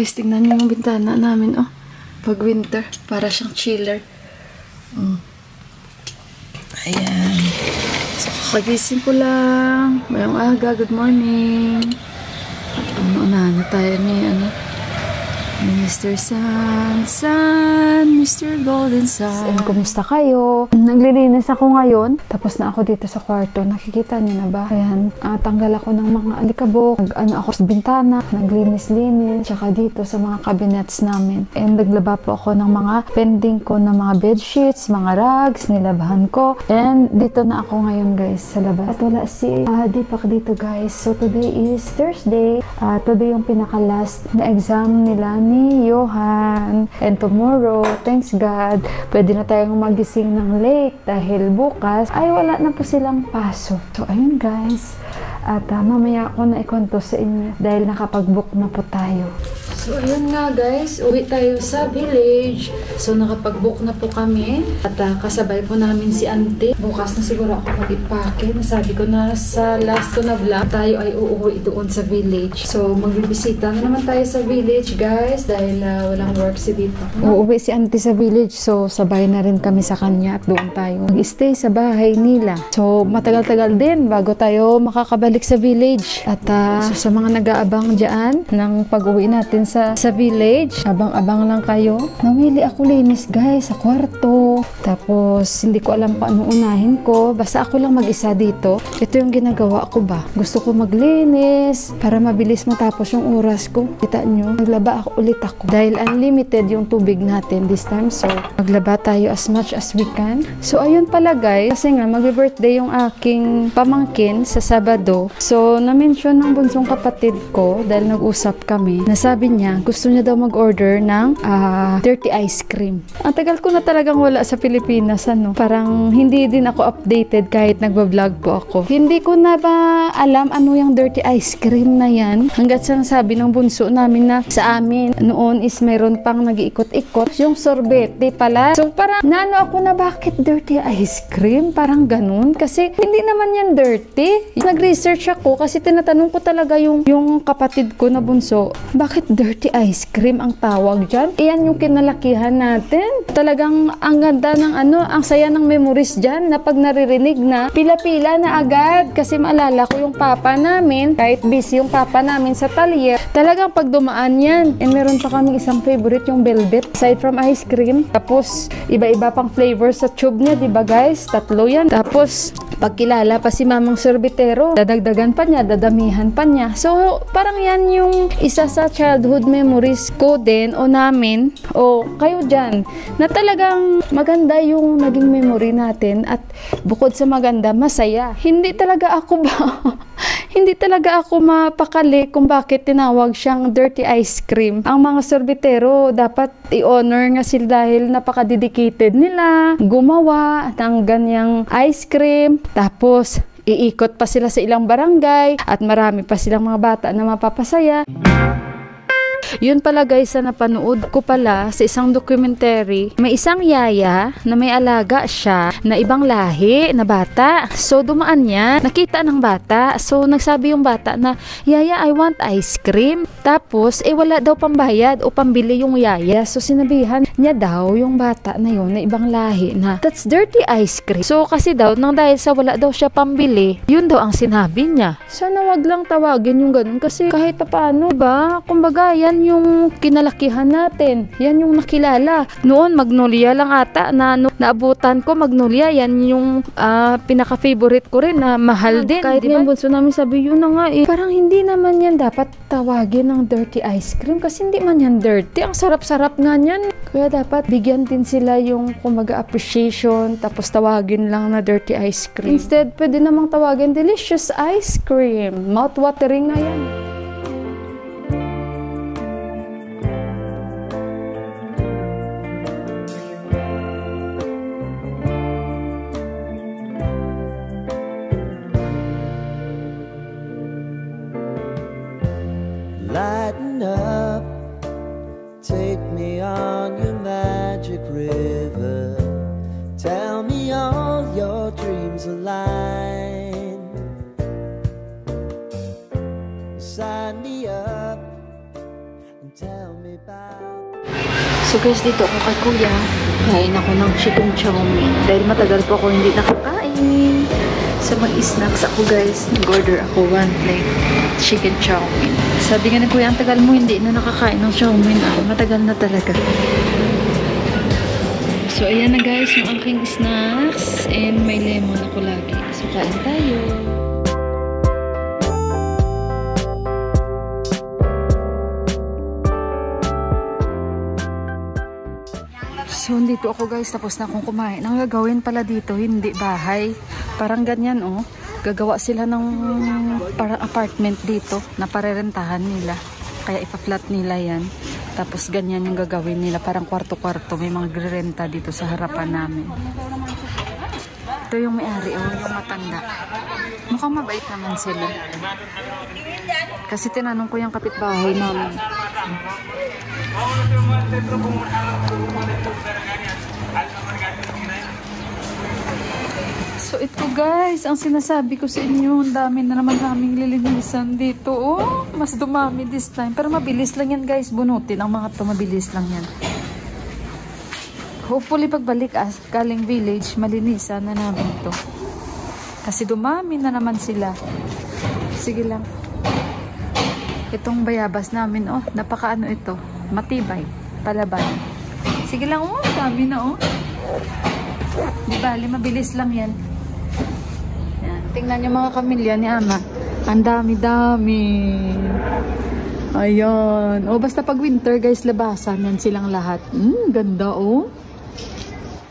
Guys, tingnan nyo yung bintana namin, oh. Pag winter, para siyang chiller. Ayan. So, kakagising ko lang. Mayroong aga, good morning. Unahan na tayo ni, Mr. Sun, Mr. Golden Sun. Kumusta kayo? Naglilinis ako ngayon. Tapos na ako dito sa kwarto. Nakikita niyo na ba? Ayan, tanggal ako ng mga alikabok. Ako sa bintana. Naglinis-linis. Tsaka dito sa mga cabinets namin. And naglaba po ako ng mga pending ko na mga bedsheets, mga rugs, nilabahan ko. And dito na ako ngayon guys sa labas. At wala si Deepak dito guys. So today is Thursday. Today yung pinaka-last na exam nila ni Johan. And tomorrow, thanks God, pwede na tayong magising ng late dahil bukas ay wala na po silang pasok. So, ayun guys. At mamaya ako na ikwento sa inyo dahil nakapag-book na po tayo. So, ayun nga guys, uwi tayo sa village. So, nakapag-book na po kami. At kasabay po namin si Auntie. Bukas na siguro ako mag-ipake. Nasabi ko na sa last ko na vlog, tayo ay uuwi doon sa village. So, magbibisita na naman tayo sa village guys dahil walang work si Dito. Uuwi si Auntie sa village. So, sabay na rin kami sa kanya at doon tayo mag-stay sa bahay nila. So, matagal-tagal din bago tayo makakabalik sa village. At so, sa mga nag-aabang dyan ng pag-uwi natin sa village, abang-abang lang kayo. Nawili ako linis guys sa kwarto. Tapos hindi ko alam kung anong unahin ko. Basta ako lang mag-isa dito. Ito yung ginagawa ko ba. Gusto ko maglinis para mabilis matapos yung oras ko. Kita nyo, naglaba ulit ako. Dahil unlimited yung tubig natin this time. So maglaba tayo as much as we can. So ayun pala guys. Kasi nga mag-birthday yung aking pamangkin sa Sabado. So na-mention ng bunsong kapatid ko dahil nag-usap kami. Nasabi niya gusto niya daw mag-order ng dirty ice cream. Ang tagal ko na talagang wala sa Pilipinas, Parang hindi din ako updated kahit nagbablog po ako. Hindi ko na ba alam ano yung dirty ice cream na yan. Hanggat sa sabi ng bunso namin na sa amin noon is meron pang nag-iikot-ikot yung sorbete pala. So parang naano ako na bakit dirty ice cream? Parang ganun. Kasi hindi naman yan dirty. Nag-research ako kasi tinatanong ko talaga yung kapatid ko na bunso, bakit dirty ice cream ang tawag dyan? Iyan yung kinalakihan natin. Talagang ang ganda ng ang saya ng memories dyan na pag naririnig na, pila-pila na agad. Kasi maalala ko yung papa namin, kahit busy yung papa namin sa talyer, talagang pag dumaan yan. And meron pa kaming isang favorite, yung velvet. Aside from ice cream, tapos iba-iba pang flavor sa tube niya, diba guys? 3 yan. Tapos, pagkilala pa si mamang sorbetero, dadagdagan pa niya, dadamihan pa niya. So, parang yan yung isa sa childhood memories ko din o namin o kayo dyan na talagang maganda yung naging memory natin at bukod sa maganda, masaya. Hindi talaga ako hindi talaga ako mapakali kung bakit tinawag siyang dirty ice cream. Ang mga sorbetero dapat i-honor nga sila dahil napaka-dedicated nila gumawa ng ganyang ice cream. Tapos iikot pa sila sa ilang barangay at marami pa silang mga bata na mapapasaya. Yun pala guys, na napanood ko pala sa isang documentary, may isang yaya na may alaga siya na ibang lahi na bata. So dumaan niya, nakita ng bata. So nagsabi yung bata na, "Yaya, I want ice cream." Tapos wala daw pambayad o pambili yung yaya. So sinabihan niya daw yung bata na yun na ibang lahi na, "That's dirty ice cream." So kasi daw, nang dahil sa wala daw siya pambili, yun daw ang sinabi niya. Sana wag lang tawagin yung ganun kasi kahit paano ba, kumbaga yan yung kinalakihan natin. Yan yung nakilala. Noon, Magnolia lang ata na naabutan ko. Magnolia, yan yung pinaka-favorite ko rin na mahal din. Kahit diba? Yung bunso namin sabi, yun na nga parang hindi naman yan dapat tawagin ng dirty ice cream kasi hindi man yan dirty. Ang sarap-sarap nga yan. Kaya dapat bigyan din sila yung kumaga appreciation tapos tawagin lang na dirty ice cream. Instead, pwede namang tawagin delicious ice cream. Mouth-watering nga yan. Lighten up, take me on your magic river. Tell me all your dreams align. about. So guys, dito ako kay Kuya. Kain ako ng chicken chow mein. Dahil matagal po ako hindi nakakain. So mag-snacks ako guys. Nag-order ako 1 plate chicken chow mein. Sabi nga ni Kuya, ang tagal mo hindi na nakakain ng chow mein. Ako matagal na talaga. So ayan na guys yung aking snacks. And may lemon ako lagi. So kain tayo. So, dito ako guys, tapos na akong kumain. Ang gagawin pala dito, hindi bahay. Parang ganyan, oh. Gagawa sila ng parang apartment dito na parerentahan nila. Kaya ipa-flat nila yan. Tapos ganyan yung gagawin nila. Parang kwarto-kwarto. May mga renta dito sa harapan namin. Ito yung may-ari, oh. Yung matanda. Mukhang mabait naman sila. Kasi tinanong ko yung kapitbahay namin. So ito guys, ang sinasabi ko sa inyo, ang dami na naman naming lilinisan dito. Oh, mas dumami this time. Pero mabilis lang yan guys, bunutin ang mga to, mabilis lang yan. Hopefully pagbalik galing village, malinisan na namin to. Kasi dumami na naman sila. Sige lang. Itong bayabas namin, oh, napakaano ito, matibay, palaban. Sige lang, oh, dami na, oh. Di bali, mabilis lang yan. Yan. Tingnan nyo mga kamilya ni Ama. Ang dami-dami. Ayan. O, basta pag winter, guys, labasan yan silang lahat. Ganda, oh.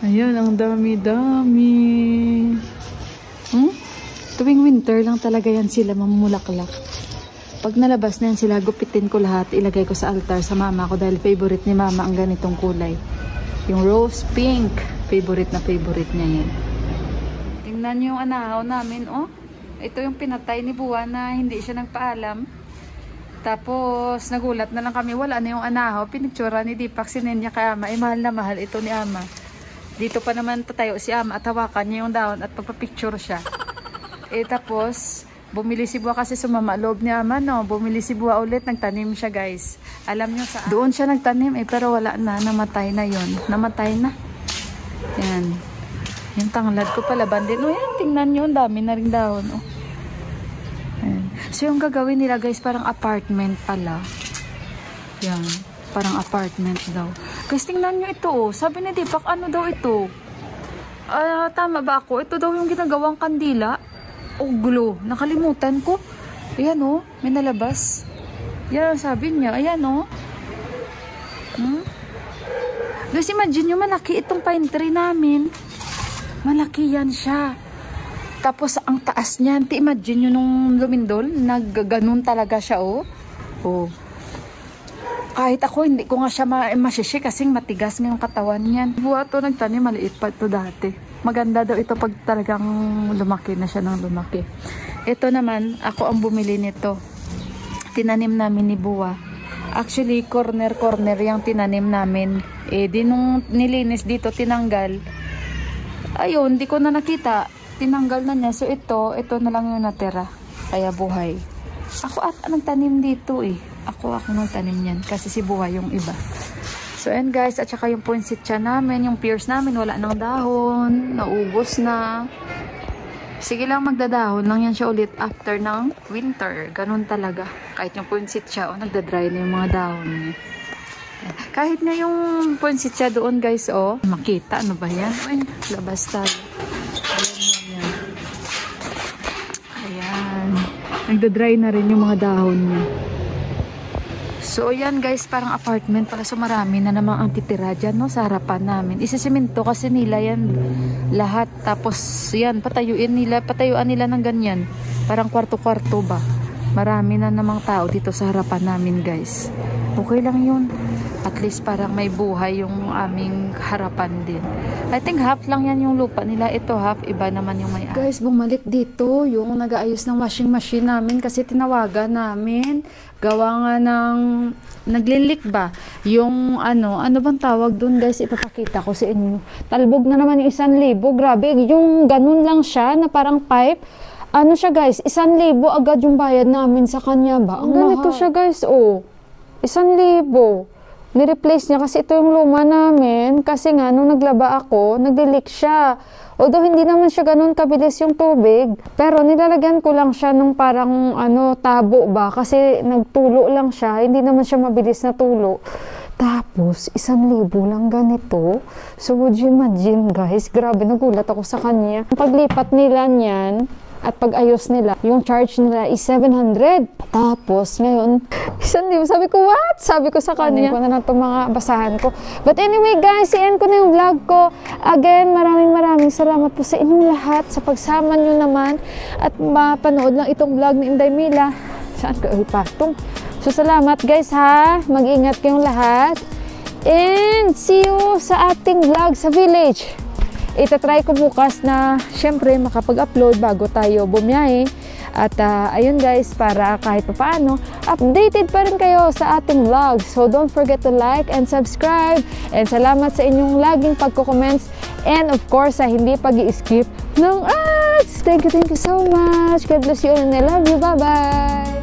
Ayan, ang dami-dami. Tuwing winter lang talaga yan sila mamulaklak. Pag nalabas na yan sila, gupitin ko lahat, ilagay ko sa altar sa mama ko dahil favorite ni mama ang ganitong kulay. Yung rose pink, favorite niya yan. Tingnan nyo yung anahaw namin, oh. Ito yung pinatay ni Buwa na hindi siya nagpaalam. Tapos, nagulat na lang kami, wala na yung anahaw. Pinictura ni Deepak, sinend niya kay Ama. Mahal na mahal ito ni Ama. Dito pa naman patayo si Ama at hawakan niya yung dahon at pagpapicture siya. Tapos, bumili si Buwa kasi sumama loob ni Ama, no? Bumili si Buwa ulit, nagtanim siya, guys. Alam nyo saan? Doon siya nagtanim, pero wala na. Namatay na yon. Namatay na. Yan. Yung tanglad ko pala, bandin. O yan, tingnan nyo, ang dami na rin dahon. Oh. Yan. So, yung gagawin nila, guys, parang apartment pala. Yan. Parang apartment daw. Guys, tingnan nyo ito, oh. Sabi ni Deepak, ano daw ito? Tama ba ako? Ito daw yung ginagawang kandila. Oh, gulo. Nakalimutan ko. Ayan, oh. May nalabas. Yan, sabi niya. Ayan, oh. Guys, imagine nyo, malaki itong pine tree namin. Malaki yan siya. Tapos, ang taas niyan. Imagine nyo nung lumindol. Naggaganon talaga siya, oh. Oh. Kahit ako, hindi ko nga siya masisi kasing matigas ng katawan niyan. Buwa to, nagtanim. Maliit pa ito dati. Maganda daw ito pag talagang lumaki na siya ng lumaki. Ito naman, ako ang bumili nito. Tinanim namin ni Buwa. Actually, corner-corner yung tinanim namin. Di nung nilinis dito, tinanggal. Ayun, di ko na nakita. Tinanggal na niya. So ito na lang yung natira. Kaya buhay. Ako at nagtanim dito eh. Ako nagtanim niyan. Kasi si Buwa yung iba. So, and guys, at saka yung poinsettia namin, yung pears namin, wala nang dahon, naubos na. Sige lang, magdadahon lang yan siya ulit after ng winter. Ganun talaga. Kahit yung poinsettia, nagdadry na yung mga dahon niya. Kahit na yung poinsettia doon, guys, makita, ano ba yan? Ay, labas tayo. Ayan. Ayan. Nagdadry na rin yung mga dahon niya. So, yan guys, parang apartment pala. So, marami na namang ang titira dyan, no, sa harapan namin. Isisiminto kasi nila yan lahat. Tapos, yan, patayuan nila ng ganyan. Parang kwarto-kwarto ba. Marami na namang tao dito sa harapan namin, guys. Okay lang yun. At least parang may buhay yung aming harapan din. I think half lang yan yung lupa nila. Ito half, iba naman yung may-ari. Guys, bumalik dito yung nag-aayos ng washing machine namin kasi tinawagan namin. Gawa nga ng naglilik ba? Yung ano bang tawag dun, guys? Ipapakita ko sa inyo. Talbog na naman yung 1,000. Grabe, yung ganun lang siya na parang pipe. Ano siya, guys? 1,000 agad yung bayad namin sa kanya ba? Ang ganito siya, guys, 1,000. Ni-replace niya kasi ito yung luma namin. Kasi nga, nung naglaba ako, nag-leak siya. Although, hindi naman siya ganun kabilis yung tubig. Pero, nilalagyan ko lang siya nung parang, tabo ba? Kasi, nagtulo lang siya. Hindi naman siya mabilis na tulo. Tapos, 1,000 lang ganito. So, would you imagine, guys? Grabe, nagulat ako sa kanya. Paglipat nila niyan, at pag-ayos nila, yung charge nila is 700. Tapos, ngayon, 1,000. Sabi ko, what? Sabi ko sa kanya. Ano ko na itong mga basahan ko. But anyway, guys, i-end ko na yung vlog ko. Again, maraming salamat po sa inyong lahat sa pagsama nyo naman at mapanood lang itong vlog ni Inday Mila. Saan ko ipatong? So, salamat guys ha. Mag-ingat kayong lahat. And see you sa ating vlog sa village. Itatry ko bukas na syempre makapag-upload bago tayo bumiyahe. At ayun guys, para kahit paano updated pa rin kayo sa ating vlog. So don't forget to like and subscribe. And salamat sa inyong laging pagko-comments. And of course, sa hindi pag-i-skip ng ads. Thank you so much. God bless you and I love you. Bye-bye.